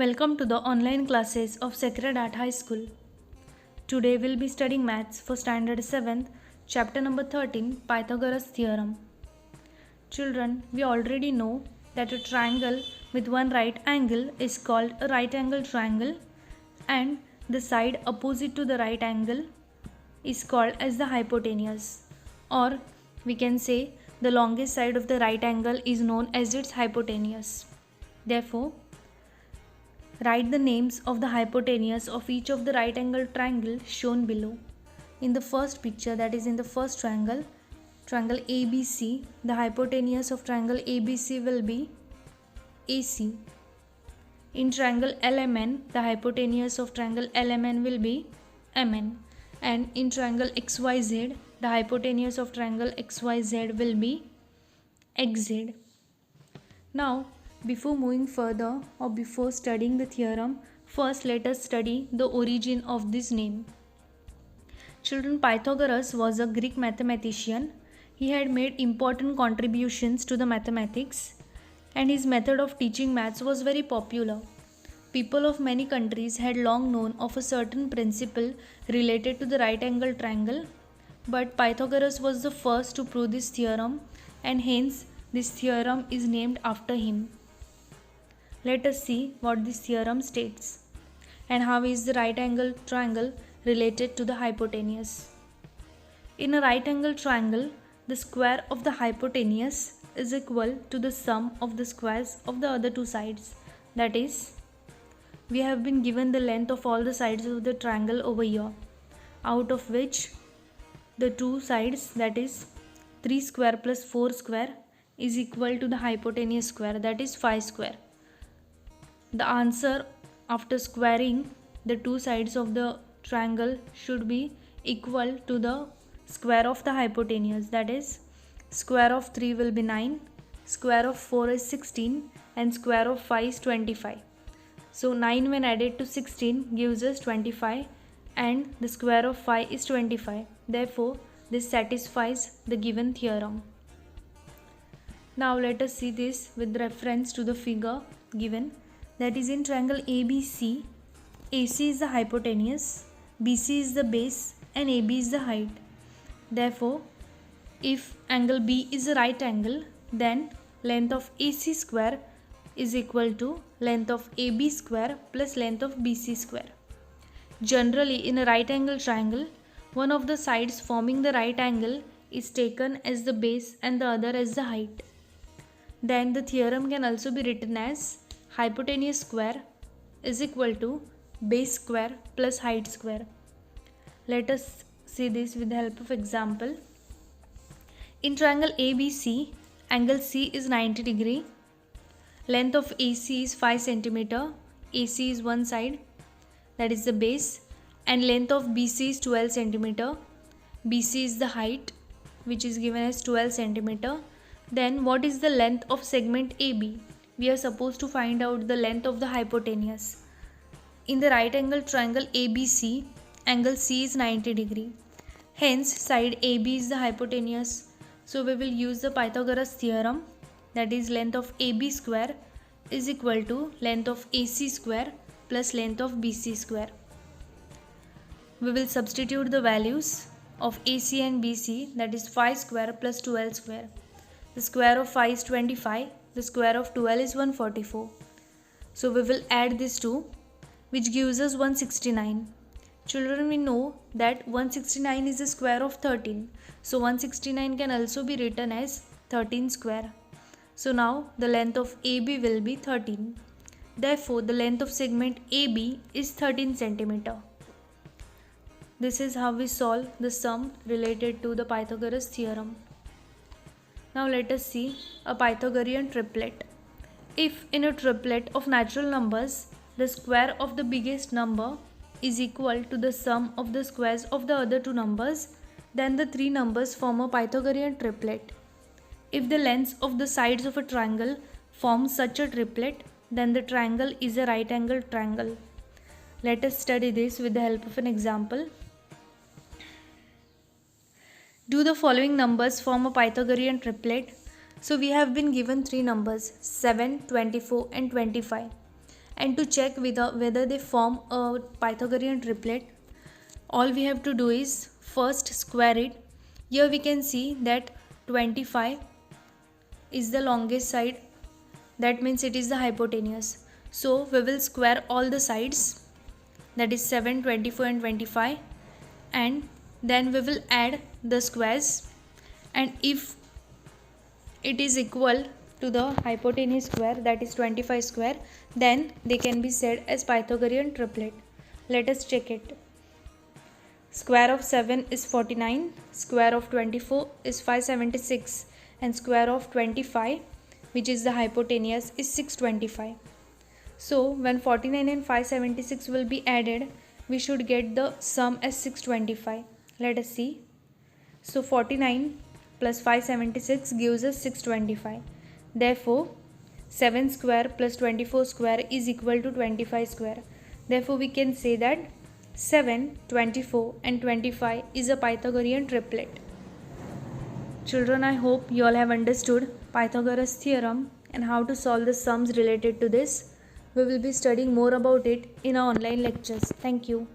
Welcome to the online classes of Sacred Heart High School. Today we'll be studying maths for standard 7th, chapter number 13, Pythagoras theorem. Children, we already know that a triangle with one right angle is called a right angle triangle, and the side opposite to the right angle is called as the hypotenuse, or we can say the longest side of the right angle is known as its hypotenuse. Therefore, write the names of the hypotenuse of each of the right angle triangle shown below. In the first picture, that is in the first triangle, triangle ABC, the hypotenuse of triangle ABC will be AC. In triangle LMN, the hypotenuse of triangle LMN will be MN. And in triangle XYZ, the hypotenuse of triangle XYZ will be XZ. Now, before moving further or before studying the theorem, first let us study the origin of this name. Children, Pythagoras was a Greek mathematician. He had made important contributions to the mathematics, and his method of teaching maths was very popular. People of many countries had long known of a certain principle related to the right angle triangle, but Pythagoras was the first to prove this theorem, and hence this theorem is named after him. Let us see what this theorem states and how is the right angle triangle related to the hypotenuse. In a right angle triangle, the square of the hypotenuse is equal to the sum of the squares of the other two sides. That is, we have been given the length of all the sides of the triangle over here, out of which the two sides, that is 3 square plus 4 square, is equal to the hypotenuse square, that is 5 square. The answer after squaring the two sides of the triangle should be equal to the square of the hypotenuse, that is square of 3 will be 9, square of 4 is 16, and square of 5 is 25. So 9 when added to 16 gives us 25, and the square of 5 is 25. Therefore, this satisfies the given theorem. Now let us see this with reference to the figure given. That is, in triangle ABC, AC is the hypotenuse, BC is the base, and AB is the height. Therefore, if angle B is a right angle, then length of AC square is equal to length of AB square plus length of BC square. Generally, in a right angle triangle, one of the sides forming the right angle is taken as the base and the other as the height. Then the theorem can also be written as hypotenuse square is equal to base square plus height square. Let us see this with the help of example. In triangle ABC, angle C is 90 degree. Length of AC is 5 cm. AC is one side, that is the base, and length of BC is 12 cm. BC is the height, which is given as 12 cm. Then what is the length of segment AB? We are supposed to find out the length of the hypotenuse. In the right angle triangle ABC, angle C is 90 degree. Hence, side AB is the hypotenuse. So we will use the Pythagoras theorem, that is length of AB square is equal to length of AC square plus length of BC square. We will substitute the values of AC and BC, that is 5 square plus 12 square. The square of 5 is 25. The square of 12 is 144. So we will add these two, which gives us 169. Children, we know that 169 is the square of 13. So 169 can also be written as 13 square. So now the length of AB will be 13. Therefore, the length of segment AB is 13 cm. This is how we solve the sum related to the Pythagoras theorem. Now let us see a Pythagorean triplet. If in a triplet of natural numbers, the square of the biggest number is equal to the sum of the squares of the other two numbers, then the three numbers form a Pythagorean triplet. If the lengths of the sides of a triangle form such a triplet, then the triangle is a right angle triangle. Let us study this with the help of an example. Do the following numbers form a Pythagorean triplet? So we have been given three numbers, 7, 24 and 25. And to check whether they form a Pythagorean triplet, all we have to do is first square it. Here we can see that 25 is the longest side, that means it is the hypotenuse. So we will square all the sides, that is 7, 24 and 25, and then we will add the squares, and if it is equal to the hypotenuse square, that is 25 square, then they can be said as Pythagorean triplet. Let us check it. Square of 7 is 49, square of 24 is 576, and square of 25, which is the hypotenuse, is 625. So when 49 and 576 will be added, we should get the sum as 625. Let us see. So 49 plus 576 gives us 625. Therefore 7 square plus 24 square is equal to 25 square. Therefore we can say that 7, 24 and 25 is a Pythagorean triplet. Children, I hope you all have understood Pythagoras theorem and how to solve the sums related to this. We will be studying more about it in our online lectures. Thank you.